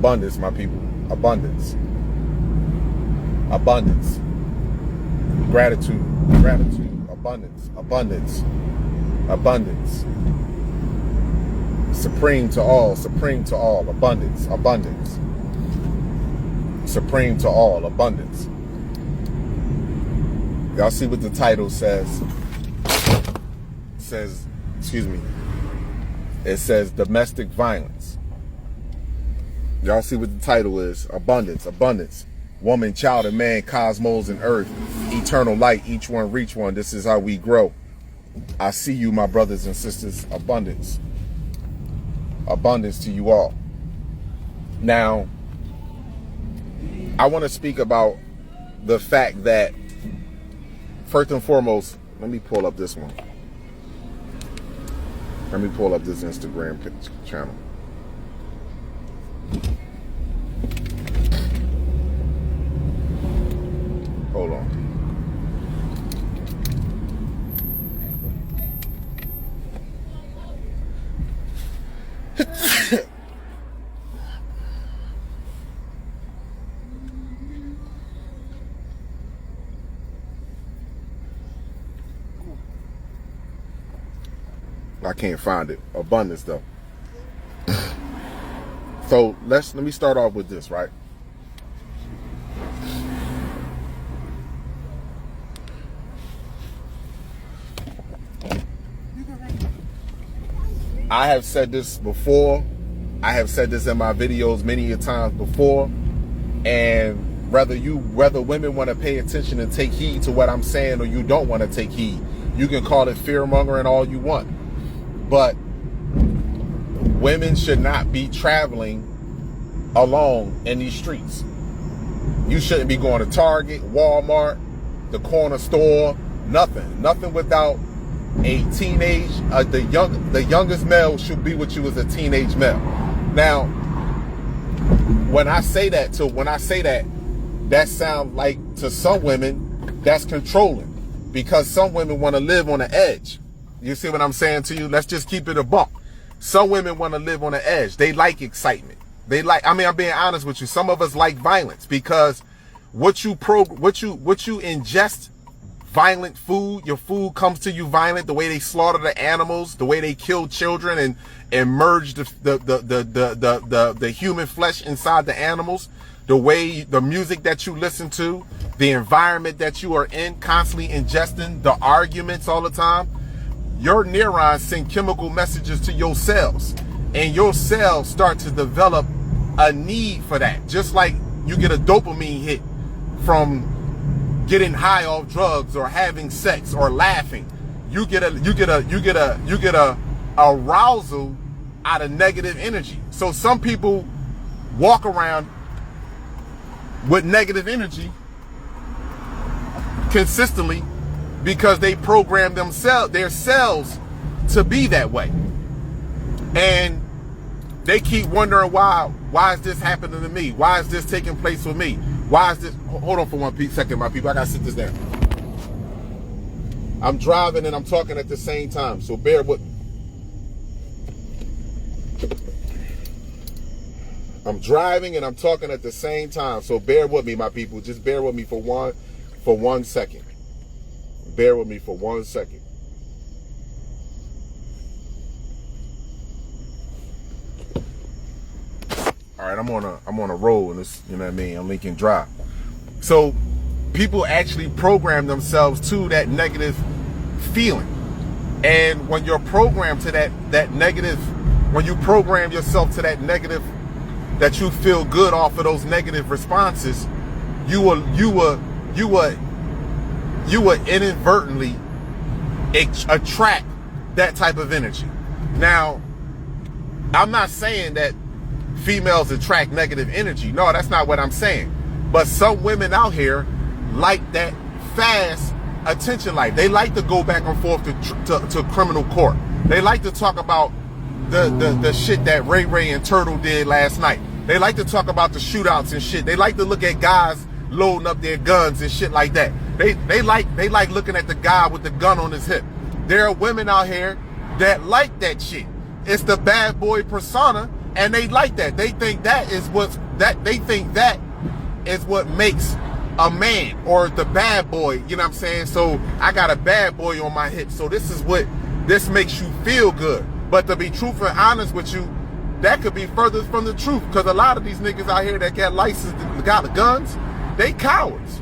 Abundance, my people. Abundance. Abundance. Gratitude. Gratitude. Abundance. Abundance. Abundance. Supreme to all. Supreme to all. Abundance. Abundance. Supreme to all. Abundance. Y'all see what the title says? Excuse me. It says domestic violence. Y'all see what the title is? Abundance. Abundance. Woman, child, and man, cosmos and earth. Eternal light. Each one reach one. This is how we grow. I see you, my brothers and sisters. Abundance. Abundance to you all. Now, I want to speak about the fact that, first and foremost, let me pull up this one. Let me pull up this Instagram channel. Hold on. I can't find it. Abundance though. So let me start off with this, right? I have said this before. I have said this in my videos many a times before. And whether women want to pay attention and take heed to what I'm saying or you don't want to take heed, you can call it fear mongering all you want. But women should not be traveling alone in these streets. You shouldn't be going to Target, Walmart, the corner store, nothing without a teenage. The youngest male should be with you as a teenage male. Now, when I say that, that sounds like to some women that's controlling, because some women want to live on the edge. You see what I'm saying to you? Let's just keep it a buck. Some women want to live on the edge. They like excitement. I'm being honest with you. Some of us like violence because what you ingest, violent food, your food comes to you violent, the way they slaughter the animals, the way they kill children and merge the human flesh inside the animals, the music that you listen to, the environment that you are in, constantly ingesting, the arguments all the time. Your neurons send chemical messages to your cells, and your cells start to develop a need for that. Just like you get a dopamine hit from getting high off drugs or having sex or laughing. You get a arousal out of negative energy. So some people walk around with negative energy consistently because they program their cells to be that way. And they keep wondering why is this happening to me? Why is this taking place with me? Why is this? Hold on for 1 second, my people. I gotta sit this down. I'm driving and I'm talking at the same time, so bear with me. I'm driving and I'm talking at the same time, so bear with me, my people. Just bear with me for 1 second. Bear with me for 1 second. All right, I'm on a roll, and this, you know what I mean, on Lincoln Drive. So people actually program themselves to that negative feeling, and when you're programmed to that negative, when you program yourself to that negative, that you feel good off of those negative responses, you will inadvertently attract that type of energy. Now, I'm not saying that females attract negative energy. No, that's not what I'm saying. But some women out here like that fast attention life. They like to go back and forth to criminal court. They like to talk about the shit that Ray and Turtle did last night. They like to talk about the shootouts and shit. They like to look at guys loading up their guns and shit like that. They like looking at the guy with the gun on his hip. There are women out here that like that shit. It's the bad boy persona, And they like that. They think that is what makes a man, or the bad boy, you know what I'm saying? So I got a bad boy on my hip. So this makes you feel good. But to be truthful and honest with you, that could be further from the truth. Because a lot of these niggas out here that got licensed, got the guns, they cowards.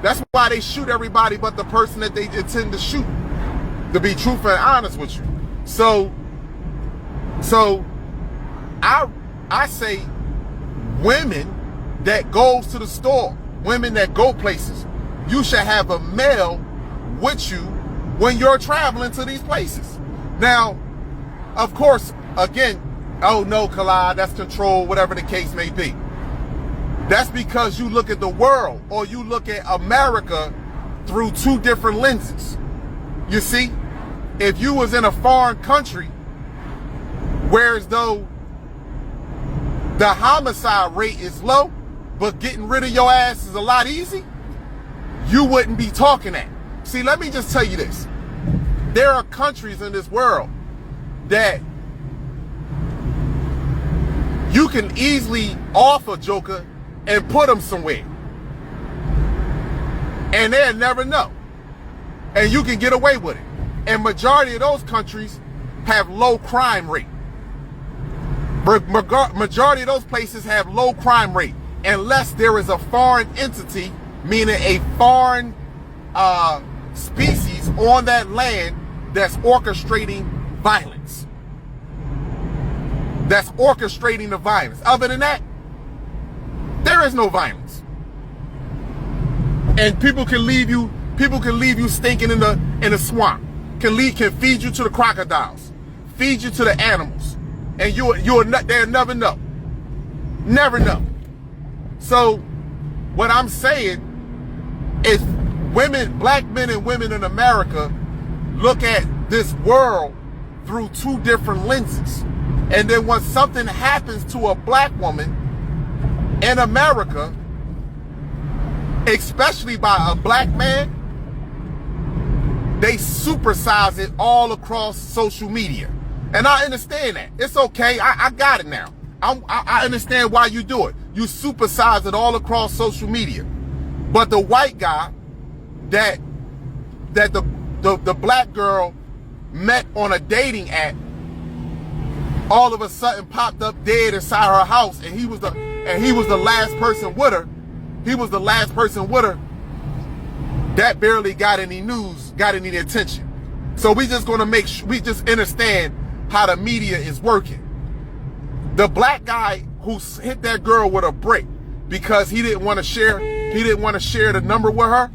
That's why they shoot everybody but the person that they intend to shoot. To be truthful and honest with you. So I say women that goes to the store, women that go places, you should have a male with you when you're traveling to these places. Now, of course, again, oh no, Khalid, that's control, whatever the case may be. That's because you look at the world, or you look at America through two different lenses. You see, if you was in a foreign country, whereas though the homicide rate is low, but getting rid of your ass is a lot easy, you wouldn't be talking that. See, let me just tell you this. There are countries in this world that you can easily off a joker and put them somewhere. And they'll never know. And you can get away with it. And majority of those countries have low crime rate. Majority of those places have low crime rate, unless there is a foreign entity, meaning a foreign species on that land that's orchestrating violence. That's orchestrating the violence. Other than that, there is no violence. And people can leave you stinking in the swamp. Can feed you to the crocodiles, feed you to the animals, and they'll never know. Never know. So what I'm saying is women, black men and women in America look at this world through two different lenses. And then when something happens to a black woman in America, especially by a black man, they supersize it all across social media. And I understand that. It's okay. I got it now. I understand why you do it. You supersize it all across social media. But the white guy that the black girl met on a dating app all of a sudden popped up dead inside her house, and he was the last person with her. He was the last person with her. That barely got any news, got any attention. So we just gonna we just understand how the media is working. The black guy who hit that girl with a brick because he didn't want to share the number with her.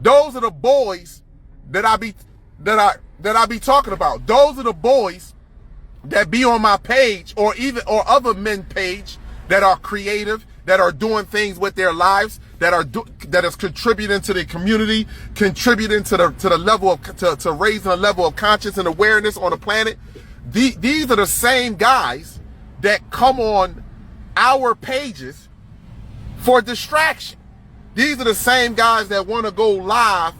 Those are the boys that I be talking about. Those are the boys that be on my page, or other men page, that are creative, that are doing things with their lives, that is contributing to the community, contributing to the level of to raising a level of conscience and awareness on the planet. These are the same guys that come on our pages for distraction. These are the same guys that want to go live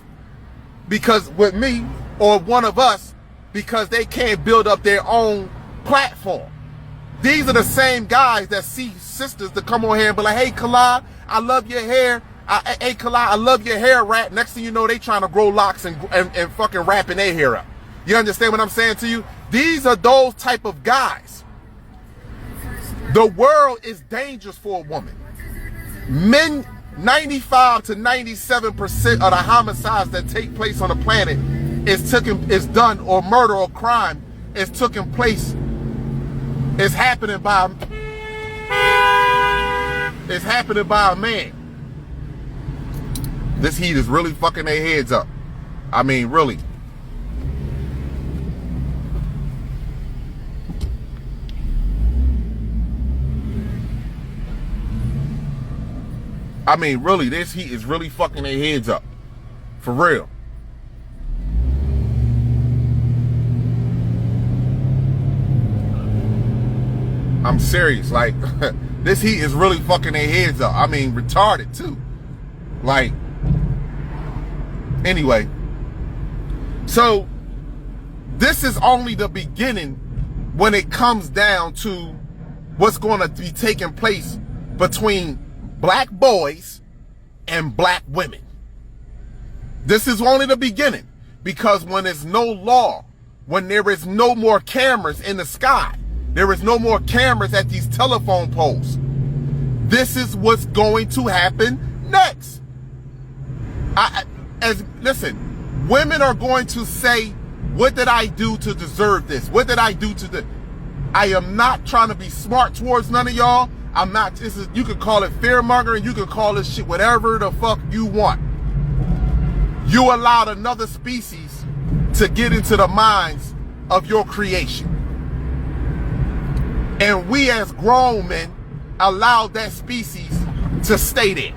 because with me or one of us because they can't build up their own platform. These are the same guys that see sisters to come on here and be like, hey, Khalid, I love your hair. Hey, Khalid, I love your hair wrap. Next thing you know, they trying to grow locks and fucking wrapping their hair up. You understand what I'm saying to you? These are those type of guys. The world is dangerous for a woman. Men, 95 to 97% of the homicides that take place on the planet is done, or murder or crime is taking place. It's happening by a man. This heat is really fucking their heads up. I mean, really. I mean, really, this heat is really fucking their heads up. For real. I'm serious. Like, this heat is really fucking their heads up. I mean, retarded, too. Like, anyway. So, this is only the beginning when it comes down to what's going to be taking place between black boys and black women. This is only the beginning, because when there's no law, when there is no more cameras in the sky, there is no more cameras at these telephone poles, this is what's going to happen next. Listen, women are going to say, what did I do to deserve this? What did I do to I am not trying to be smart towards none of y'all. I'm not, you could call it fear mongering, you could call this shit whatever the fuck you want. You allowed another species to get into the minds of your creation. And we as grown men allowed that species to stay there.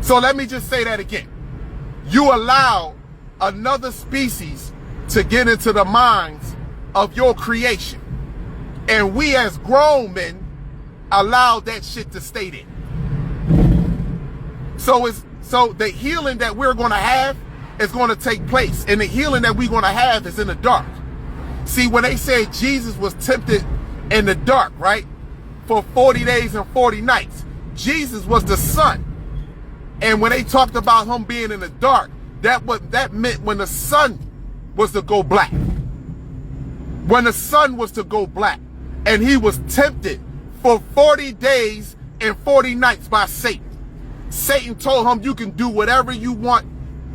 So let me just say that again. You allow another species to get into the minds of your creation. And we as grown men allowed that shit to stay there. So the healing that we're going to have is going to take place. And the healing that we're going to have is in the dark. See, when they said Jesus was tempted in the dark, right? For 40 days and 40 nights. Jesus was the sun. And when they talked about him being in the dark, that meant when the sun was to go black. When the sun was to go black. And he was tempted for 40 days and 40 nights by Satan. Satan told him, you can do whatever you want,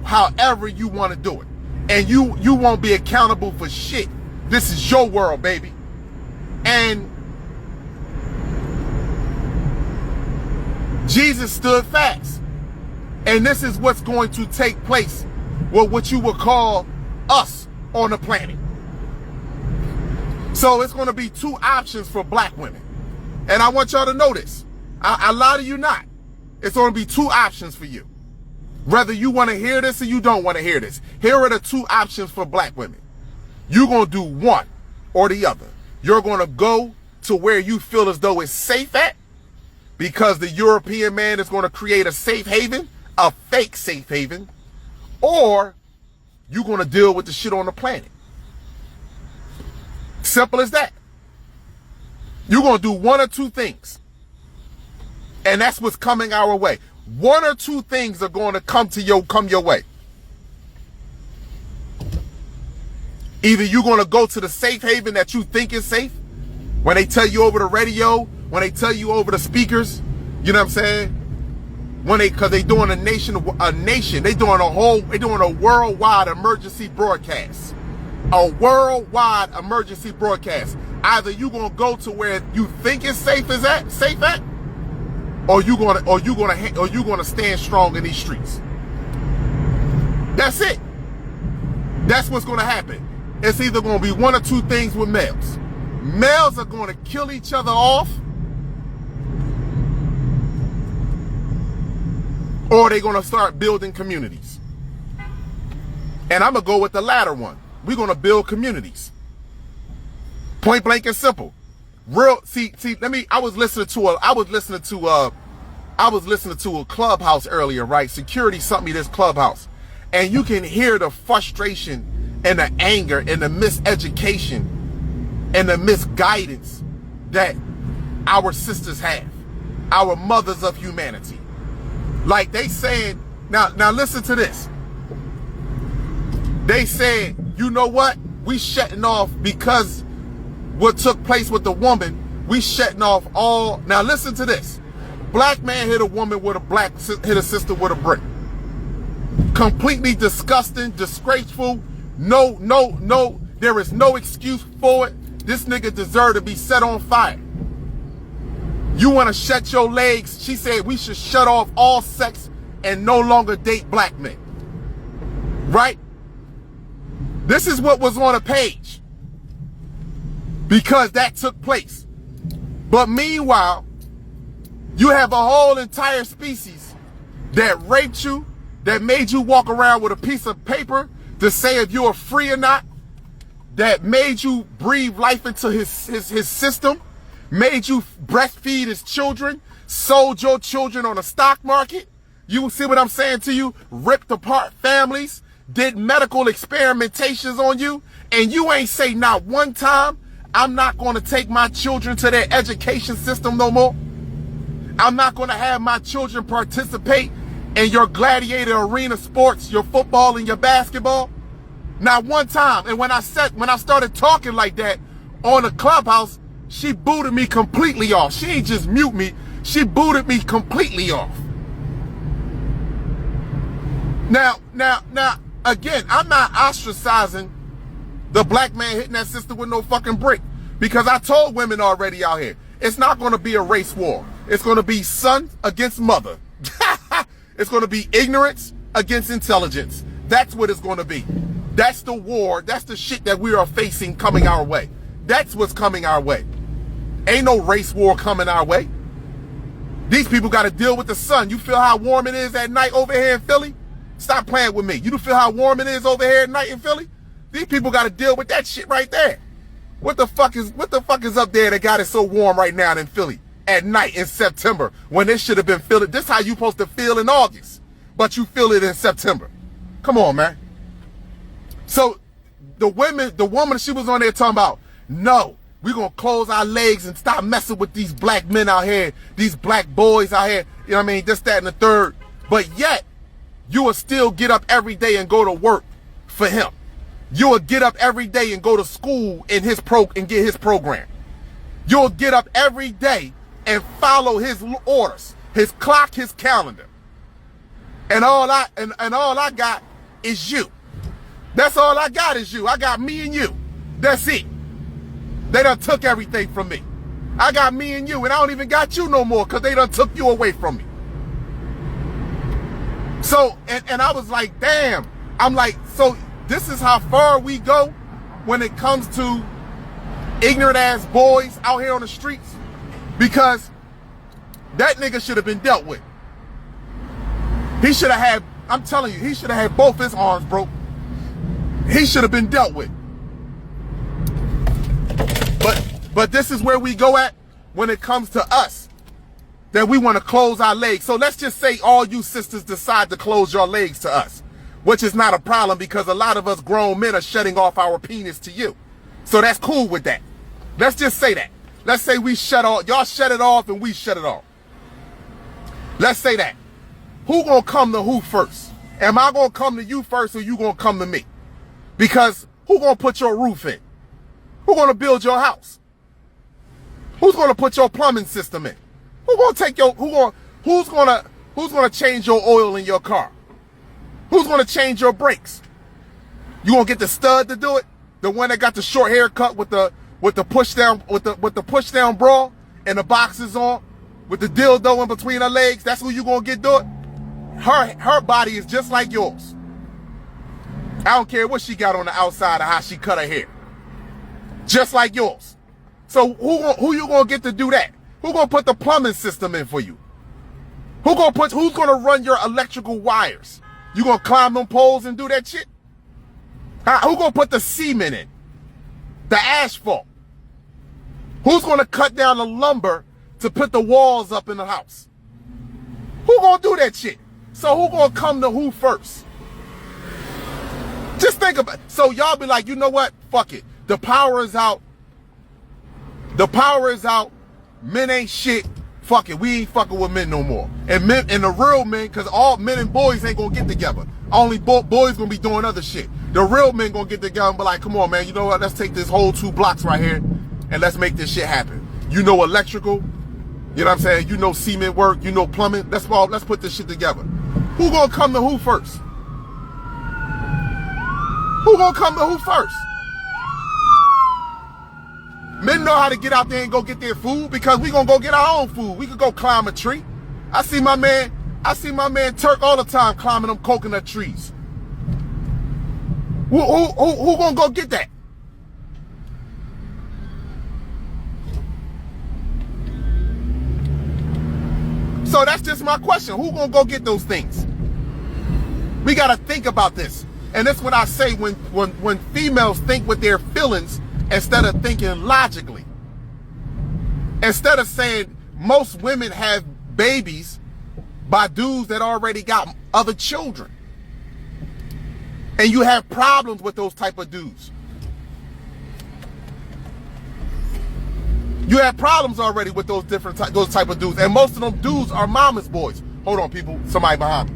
however you want to do it. And you won't be accountable for shit. This is your world, baby. And Jesus stood fast. And this is what's going to take place with what you would call us on the planet. So it's going to be two options for black women. And I want y'all to know this. I lie to you not. It's going to be two options for you. Whether you want to hear this or you don't want to hear this. Here are the two options for black women. You're going to do one or the other. You're going to go to where you feel as though it's safe at, because the European man is going to create a safe haven, a fake safe haven, or you're going to deal with the shit on the planet. Simple as that. You're going to do one or two things. And that's what's coming our way. One or two things are going to come your way. Either you're going to go to the safe haven that you think is safe, when they tell you over the radio, when they tell you over the speakers, you know what I'm saying? Because they doing a nation, they doing a worldwide emergency broadcast. A worldwide emergency broadcast. Either you gonna go to where you think it's safe at, or you gonna stand strong in these streets. That's it. That's what's gonna happen. It's either gonna be one or two things with males. Males are gonna kill each other off, or they're gonna start building communities. And I'm gonna go with the latter one. We're gonna build communities. Point blank and simple. I was listening to a clubhouse earlier, right? Security sent me this clubhouse. And you can hear the frustration and the anger and the miseducation and the misguidance that our sisters have. Our mothers of humanity. Like they saying, now listen to this. They said, you know what? We shutting off because what took place with the woman, we shutting off all. Now listen to this. Black man hit a woman with hit a sister with a brick. Completely disgusting, disgraceful. No, there is no excuse for it. This nigga deserved to be set on fire. You want to shut your legs? She said we should shut off all sex and no longer date black men. Right? This is what was on a page. Because that took place. But meanwhile, you have a whole entire species that raped you, that made you walk around with a piece of paper to say if you're free or not, that made you breathe life into his system, made you breastfeed his children, sold your children on the stock market. You see what I'm saying to you? Ripped apart families, did medical experimentations on you, and you ain't say not one time, I'm not going to take my children to their education system no more. I'm not going to have my children participate in your gladiator arena sports, your football and your basketball. Not one time. And when I started talking like that on the Clubhouse, she booted me completely off. She ain't just mute me. She booted me completely off. Now, again, I'm not ostracizing the black man hitting that sister with no fucking brick. Because I told women already out here, it's not going to be a race war. It's going to be son against mother. It's going to be ignorance against intelligence. That's what it's going to be. That's the war. That's the shit that we are facing coming our way. That's what's coming our way. Ain't no race war coming our way. These people got to deal with the sun. You feel how warm it is at night over here in Philly? Stop playing with me. You feel how warm it is over here at night in Philly? These people got to deal with that shit right there. What the fuck is up there that got it so warm right now in Philly at night in September when it should have been feeling? This how you supposed to feel in August, but you feel it in September. Come on, man. So the woman, she was on there talking about, no, we're going to close our legs and stop messing with these black men out here, these black boys out here, you know what I mean, this, that, and the third. But yet, you will still get up every day and go to work for him. You will get up every day and go to school in and get his program. You'll get up every day and follow his orders, his clock, his calendar. And all I got is you. That's all I got is you. I got me and you. That's it. They done took everything from me. I got me and you, and I don't even got you no more because they done took you away from me. So, and I was like, damn. I'm like, so this is how far we go when it comes to ignorant ass boys out here on the streets? Because that nigga should have been dealt with. He should have had, I'm telling you, he should have had both his arms broke. He should have been dealt with. But this is where we go at when it comes to us, that we want to close our legs. So let's just say all you sisters decide to close your legs to us, which is not a problem because a lot of us grown men are shutting off our penis to you. So that's cool with that. Let's just say that. Let's say we shut off, y'all shut it off and we shut it off. Let's say that. Who gonna come to who first? Am I gonna come to you first or you gonna come to me? Because who gonna put your roof in? Who gonna build your house? Who's gonna put your plumbing system in? Who's gonna change your oil in your car? Who's gonna change your brakes? You gonna get the stud to do it? The one that got the short haircut with the push down bra and the boxes on with the dildo in between her legs? That's who you gonna get do it? Her body is just like yours. I don't care what she got on the outside or how she cut her hair. Just like yours. So who you gonna get to do that? Who gonna put the plumbing system in for you? Who's gonna run your electrical wires? You gonna climb them poles and do that shit? Who gonna put the cement in? The asphalt? Who's gonna cut down the lumber to put the walls up in the house? Who gonna do that shit? So who gonna come to who first? Just think about it. So y'all be like, you know what? Fuck it. The power is out. The power is out. Men ain't shit. Fuck it. We ain't fucking with men no more. And men and the real men, because all men and boys ain't gonna get together. Only boys gonna be doing other shit. The real men gonna get together and be like, come on, man, you know what? Let's take this whole 2 blocks right here and let's make this shit happen. You know electrical, you know what I'm saying? You know cement work, you know plumbing. Let's put this shit together. Who gonna come to who first? Who gonna come to who first? Men know how to get out there and go get their food because we gonna go get our own food. We could go climb a tree. I see my man Turk all the time climbing them coconut trees. Who gonna go get that? So that's just my question. Who gonna go get those things? We gotta think about this. And that's what I say when females think with their feelings instead of thinking logically. Instead of saying most women have babies by dudes that already got other children. And you have problems with those type of dudes. You have problems already with those those type of dudes, and most of them dudes are mama's boys. Hold on, people. Somebody behind me.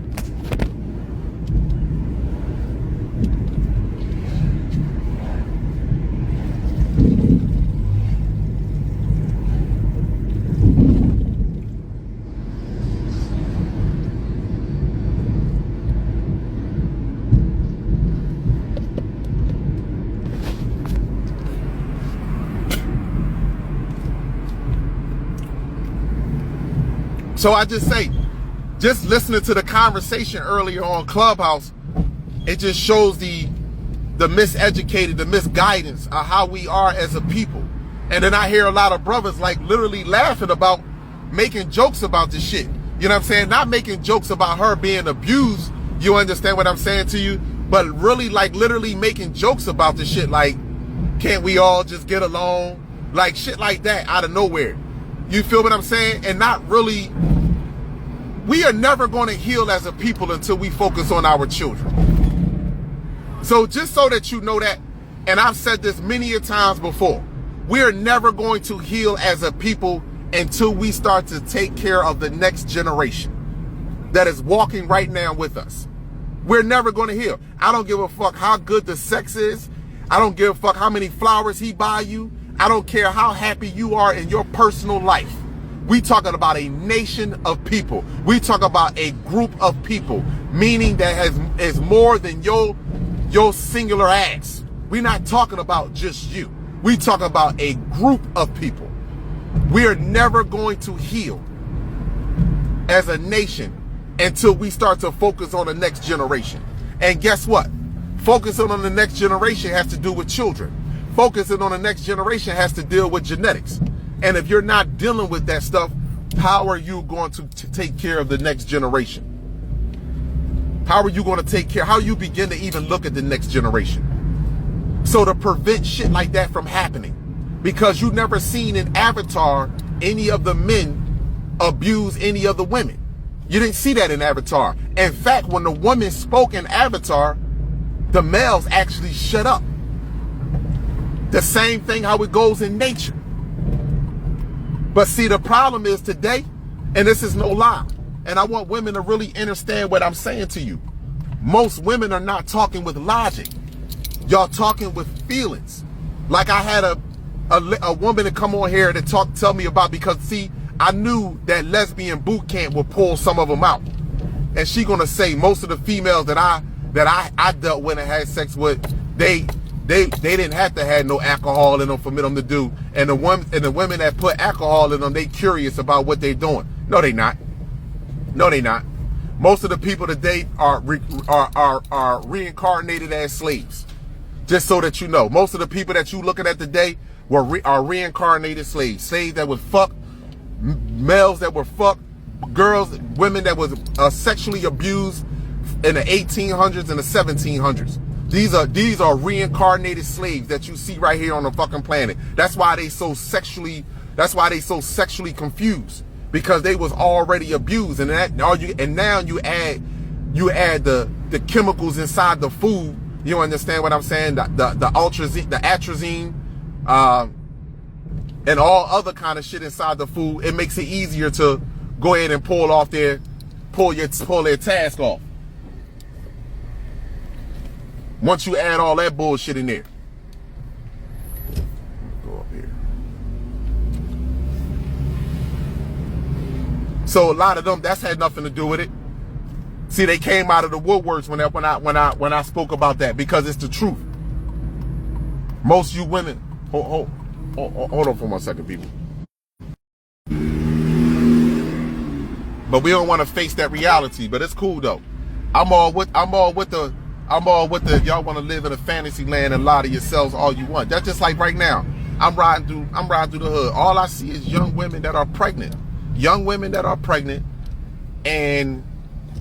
So I just say, just listening to the conversation earlier on Clubhouse, it just shows the miseducated, the misguidance of how we are as a people. And then I hear a lot of brothers like literally laughing about making jokes about this shit. You know what I'm saying? Not making jokes about her being abused. You understand what I'm saying to you? But really like literally making jokes about this shit. Like, can't we all just get along? Like shit like that out of nowhere. You feel what I'm saying? And not really, we are never going to heal as a people until we focus on our children. So just so that you know that, and I've said this many a times before, we are never going to heal as a people until we start to take care of the next generation that is walking right now with us. We're never going to heal. I don't give a fuck how good the sex is. I don't give a fuck how many flowers he buy you. I don't care how happy you are in your personal life. We talking about a nation of people. We talk about a group of people, meaning that is more than your singular ass. We're not talking about just you. We talk about a group of people. We are never going to heal as a nation until we start to focus on the next generation. And guess what? Focusing on the next generation has to do with children. Focusing on the next generation has to deal with genetics. And if you're not dealing with that stuff, how are you going to take care of the next generation? How are you going to take care? How you begin to even look at the next generation? So to prevent shit like that from happening, because you never seen in Avatar any of the men abuse any of the women. You didn't see that in Avatar. In fact, when the woman spoke in Avatar, the males actually shut up. The same thing how it goes in nature. But see, the problem is today, and this is no lie, and I want women to really understand what I'm saying to you. Most women are not talking with logic. Y'all talking with feelings. Like I had a woman to come on here to tell me about, because see, I knew that lesbian boot camp would pull some of them out. And she gonna say most of the females that I dealt with and had sex with, they didn't have to have no alcohol in them for them to do. And the women that put alcohol in them, they curious about what they're doing. No, they not. No, they not. Most of the people today are reincarnated as slaves. Just so that you know, most of the people that you looking at today are reincarnated slaves. Slaves that would fuck, males that were fucked, girls, women that was sexually abused in the 1800s and the 1700s. These are reincarnated slaves that you see right here on the fucking planet. That's why they so sexually confused, because they was already abused, and now you add the chemicals inside the food. You understand what I'm saying? The atrazine, and all other kind of shit inside the food. It makes it easier to go ahead and pull their task off. Once you add all that bullshit in there. Go up here. So a lot of them, that's had nothing to do with it. See, they came out of the woodworks when I spoke about that, because it's the truth. Most you women, hold on for 1 second, people. But we don't want to face that reality. But it's cool though. I'm all with the if y'all want to live in a fantasy land and lie to yourselves all you want. That's just like right now. I'm riding through the hood. All I see is young women that are pregnant. Young women that are pregnant, and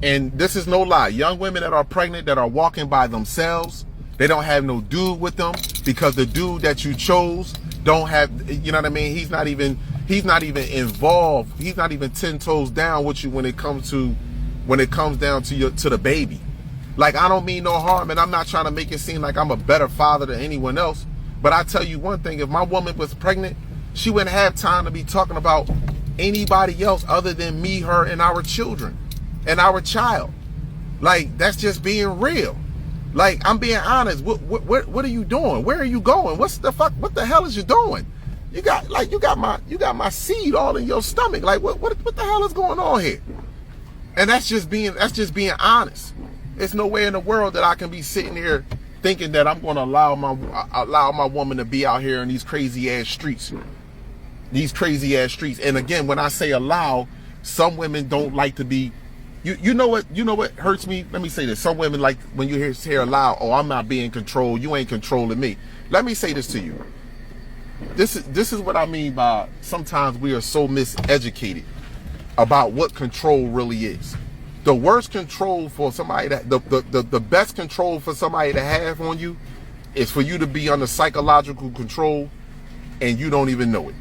this is no lie. Young women that are pregnant that are walking by themselves. They don't have no dude with them, because the dude that you chose don't have, you know what I mean? He's not even involved. He's not even 10 toes down with you when it comes down to the baby. Like, I don't mean no harm, and I'm not trying to make it seem like I'm a better father than anyone else. But I tell you one thing, if my woman was pregnant She wouldn't have time to be talking about anybody else other than me, her, and our children and our child. Like, that's just being real. Like, I'm being honest. What are you doing? Where are you going? What the hell is you doing? You got my seed all in your stomach. Like, what the hell is going on here? And that's just being honest. There's no way in the world that I can be sitting here thinking that I'm going to allow my woman to be out here in these crazy ass streets. These crazy ass streets. And again, when I say allow, some women don't like to be. You know what hurts me? Let me say this. Some women like when you hear allow, oh, I'm not being controlled. You ain't controlling me. Let me say this to you. This is what I mean by sometimes we are so miseducated about what control really is. The worst control for somebody the best control for somebody to have on you is for you to be under psychological control and you don't even know it.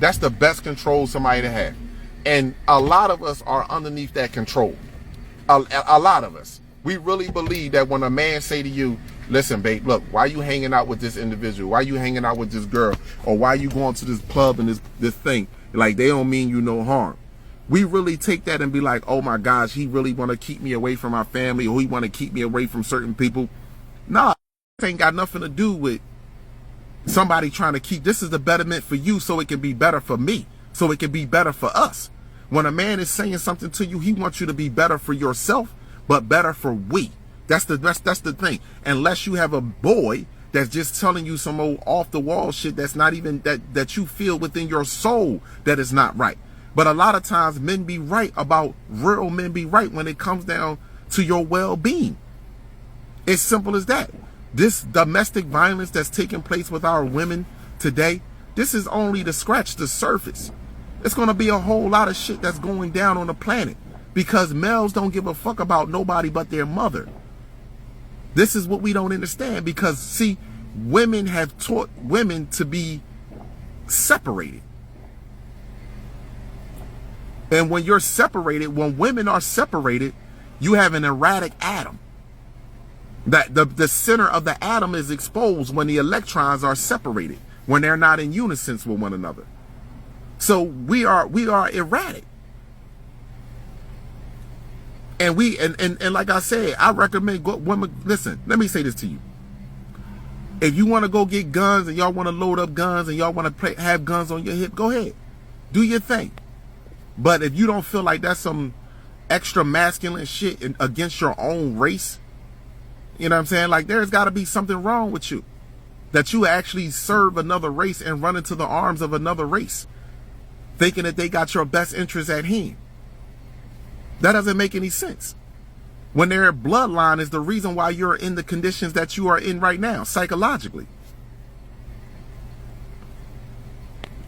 That's the best control somebody to have. And a lot of us are underneath that control. A lot of us. We really believe that when a man say to you, listen, babe, look, why you hanging out with this individual? Why you hanging out with this girl? Or why you going to this club and this thing? Like, they don't mean you no harm. We really take that and be like, oh my gosh, he really want to keep me away from my family, or he want to keep me away from certain people. Nah, this ain't got nothing to do with somebody trying to keep. This is the betterment for you so it can be better for me, so it can be better for us. When a man is saying something to you, he wants you to be better for yourself, but better for we. That's the thing. Unless you have a boy that's just telling you some old off the wall shit that's not even that you feel within your soul that is not right. But a lot of times men be right about, real men be right when it comes down to your well-being. It's simple as that. This domestic violence that's taking place with our women today, this is only to scratch the surface. It's going to be a whole lot of shit that's going down on the planet because males don't give a fuck about nobody but their mother. This is what we don't understand because, see, women have taught women to be separated. And when you're separated, when women are separated, you have an erratic atom. That the center of the atom is exposed when the electrons are separated, when they're not in unison with one another. So we are erratic. And like I said, I recommend women. Listen, let me say this to you. If you want to go get guns and y'all want to load up guns and y'all want to have guns on your hip, go ahead. Do your thing. But if you don't feel like that's some extra masculine shit against your own race, you know what I'm saying? Like, there's got to be something wrong with you. That you actually serve another race and run into the arms of another race, thinking that they got your best interest at hand. That doesn't make any sense. When their bloodline is the reason why you're in the conditions that you are in right now, psychologically.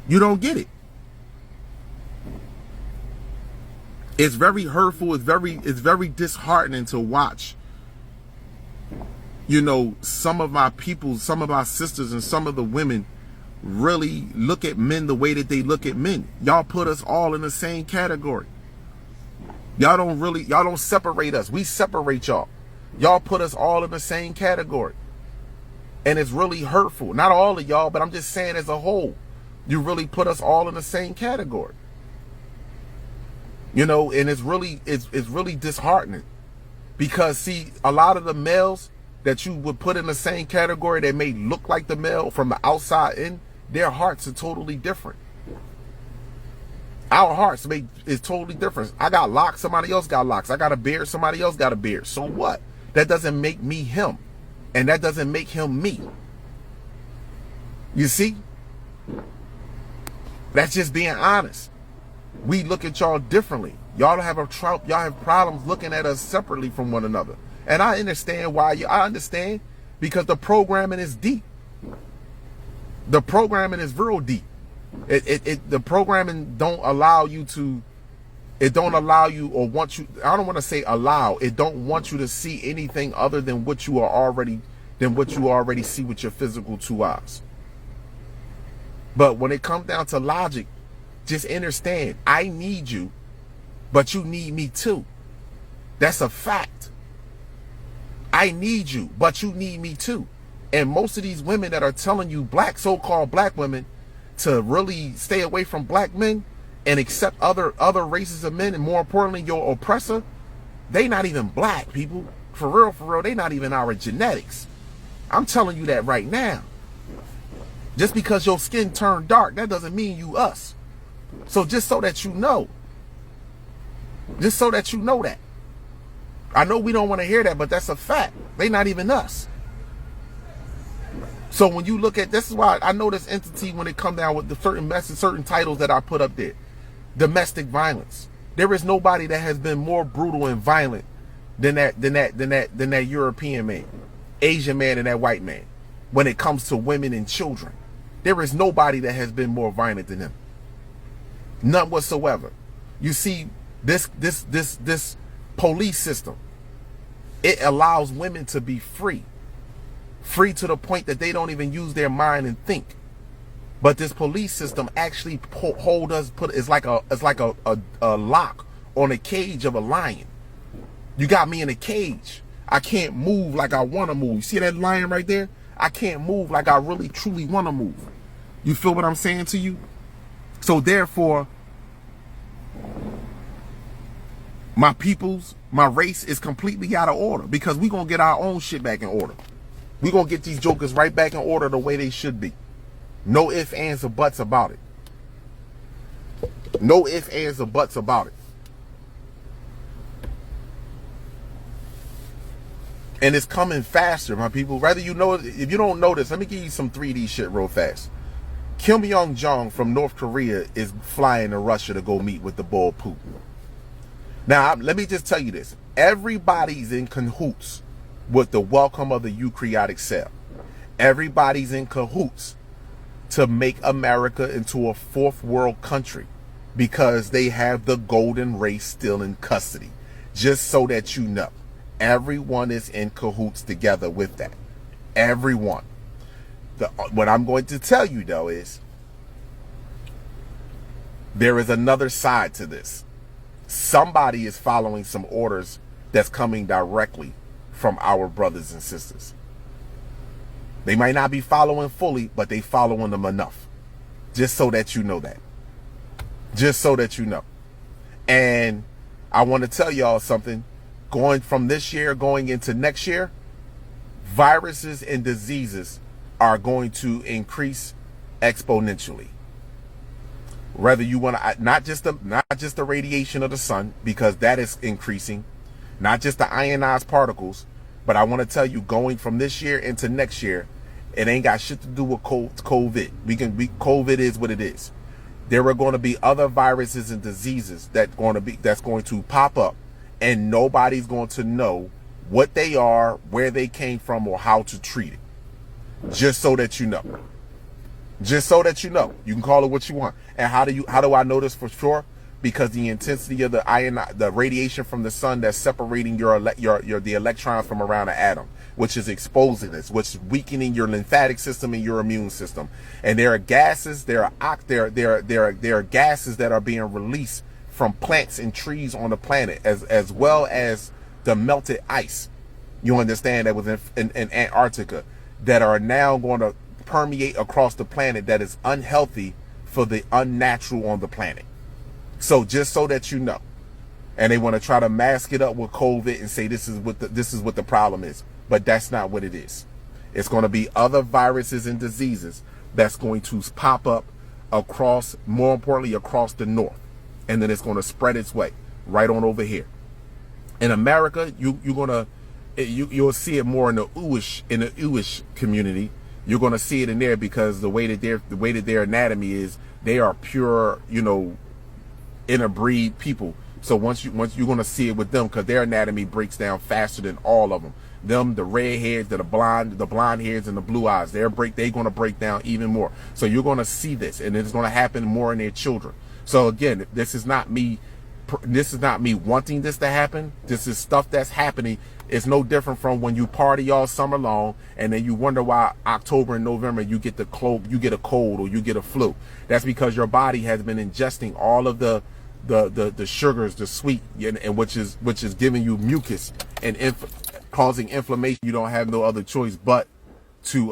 You don't get it. It's very hurtful. It's very disheartening to watch. You know, some of my people, some of our sisters and some of the women really look at men the way that they look at men. Y'all put us all in the same category. Y'all don't separate us. We separate y'all. Y'all put us all in the same category. And it's really hurtful. Not all of y'all, but I'm just saying as a whole. You really put us all in the same category. You know, and it's really disheartening. Because, see, a lot of the males that you would put in the same category that may look like the male from the outside in, their hearts are totally different. Our hearts is totally different. I got locks, somebody else got locks. I got a beard, somebody else got a beard. So what? That doesn't make me him. And that doesn't make him me. You see? That's just being honest. We look at y'all differently. Y'all have problems looking at us separately from one another. And I understand why. I understand because the programming is deep. The programming is real deep. The programming don't allow you to. It don't allow you or want you. I don't want to say allow. It don't want you to see anything other than what you already see with your physical two eyes. But when it comes down to logic, just understand. I need you, but you need me too. That's a fact. I need you, but you need me too. And most of these women that are telling you, so-called black women, to really stay away from black men and accept other races of men, and more importantly, your oppressor, they not even black, people. For real, they not even our genetics. I'm telling you that right now. Just because your skin turned dark, that doesn't mean you us. So just so that you know. Just so that you know that. I know we don't want to hear that, but that's a fact. They not even us. So when you look at, this is why I know this entity when it come down with the certain message, certain titles that I put up there. Domestic violence. There is nobody that has been more brutal and violent than that European man, Asian man, and that white man. When it comes to women and children, there is nobody that has been more violent than him. None whatsoever. You see, this police system, it allows women to be free to the point that they don't even use their mind and think. But this police system actually it's like a lock on a cage of a lion. You got me in a cage. I can't move like I want to move. You see that lion right there? I can't move like I really truly want to move. You feel what I'm saying to you? So therefore, my race is completely out of order, because we're going to get our own shit back in order. We're going to get these jokers right back in order the way they should be. No ifs, ands, or buts about it. No ifs, ands, or buts about it. And it's coming faster, my people. Whether you know it, if you don't know this, let me give you some 3D shit real fast. Kim Jong-un from North Korea is flying to Russia to go meet with the bull Putin. Now, let me just tell you this. Everybody's in cahoots with the welcome of the eukaryotic cell. Everybody's in cahoots to make America into a fourth world country, because they have the golden race still in custody. Just so that you know, everyone is in cahoots together with that. Everyone. What I'm going to tell you, though, is there is another side to this. Somebody is following some orders that's coming directly from our brothers and sisters. They might not be following fully, but they following them enough. Just so that you know that. Just so that you know. And I want to tell y'all something. Going from this year, going into next year, viruses and diseases are going to increase exponentially. Whether you want to, not just the radiation of the sun, because that is increasing, not just the ionized particles, but I want to tell you, going from this year into next year, it ain't got shit to do with COVID. COVID is what it is. There are going to be other viruses and diseases that's going to pop up, and nobody's going to know what they are, where they came from, or how to treat it. Just so that you know. Just so that you know. You can call it what you want. And how do I know this for sure? Because the intensity of the radiation from the sun that's separating the electrons from around the atom, which is exposing this, which is weakening your lymphatic system and your immune system. And there are gases, there are gases that are being released from plants and trees on the planet, as well as the melted ice. You understand, that was in Antarctica, that are now going to permeate across the planet, that is unhealthy for the unnatural on the planet. So just so that you know. And they want to try to mask it up with COVID and say this is what the problem is. But that's not what it is. It's going to be other viruses and diseases that's going to pop up across, more importantly, across the north. And then it's going to spread its way right on over here. In America, you'll see it more in the Uish community. You're going to see it in there, because the way that their anatomy is, they are pure, interbreed people. So once you're going to see it with them, because their anatomy breaks down faster than all of them. The red hairs, the blonde hairs, and the blue eyes, they're going to break down even more. So you're going to see this, and it's going to happen more in their children. So again, this is not me wanting this to happen. This is stuff that's happening. It's no different from when you party all summer long, and then you wonder why October and November you get a cold or you get a flu. That's because your body has been ingesting all of the sugars, the sweet, and which is giving you mucus and causing inflammation. You don't have no other choice but to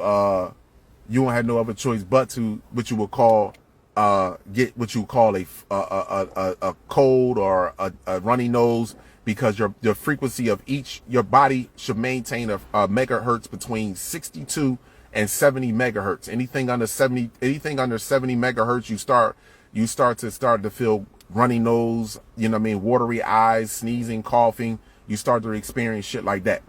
what you would call get what you call a cold or a runny nose, because your frequency of your body should maintain a megahertz between 62 and 70 megahertz. Anything under 70 megahertz, you start to feel runny nose, you know what I mean, watery eyes, sneezing, coughing. You start to experience shit like that.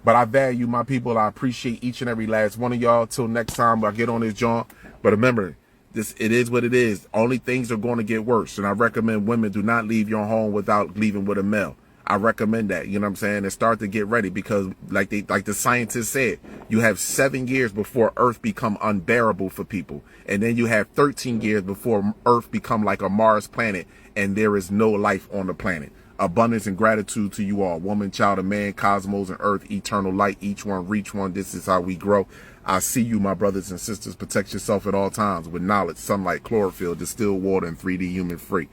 But I value my people. I appreciate each and every last one of y'all. Till next time I get on this joint. But remember, it is what it is. Only things are going to get worse. And I recommend women do not leave your home without leaving with a male. I recommend that, you know what I'm saying? And start to get ready, because like the scientists said, you have 7 years before Earth become unbearable for people. And then you have 13 years before Earth become like a Mars planet and there is no life on the planet. Abundance and gratitude to you all. Woman, child, and man, cosmos and earth, eternal light. Each one reach one. This is how we grow. I see you, my brothers and sisters. Protect yourself at all times with knowledge, sunlight, chlorophyll, distilled water, and 3D human free.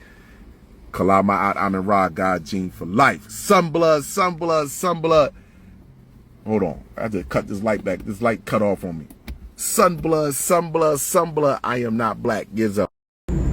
Kalama Amunra, God gene for life. Sunblood, sunblood, sunblood. Hold on. I had to cut this light back. This light cut off on me. Sunblood, sunblood, sunblood. I am not black. Gives up.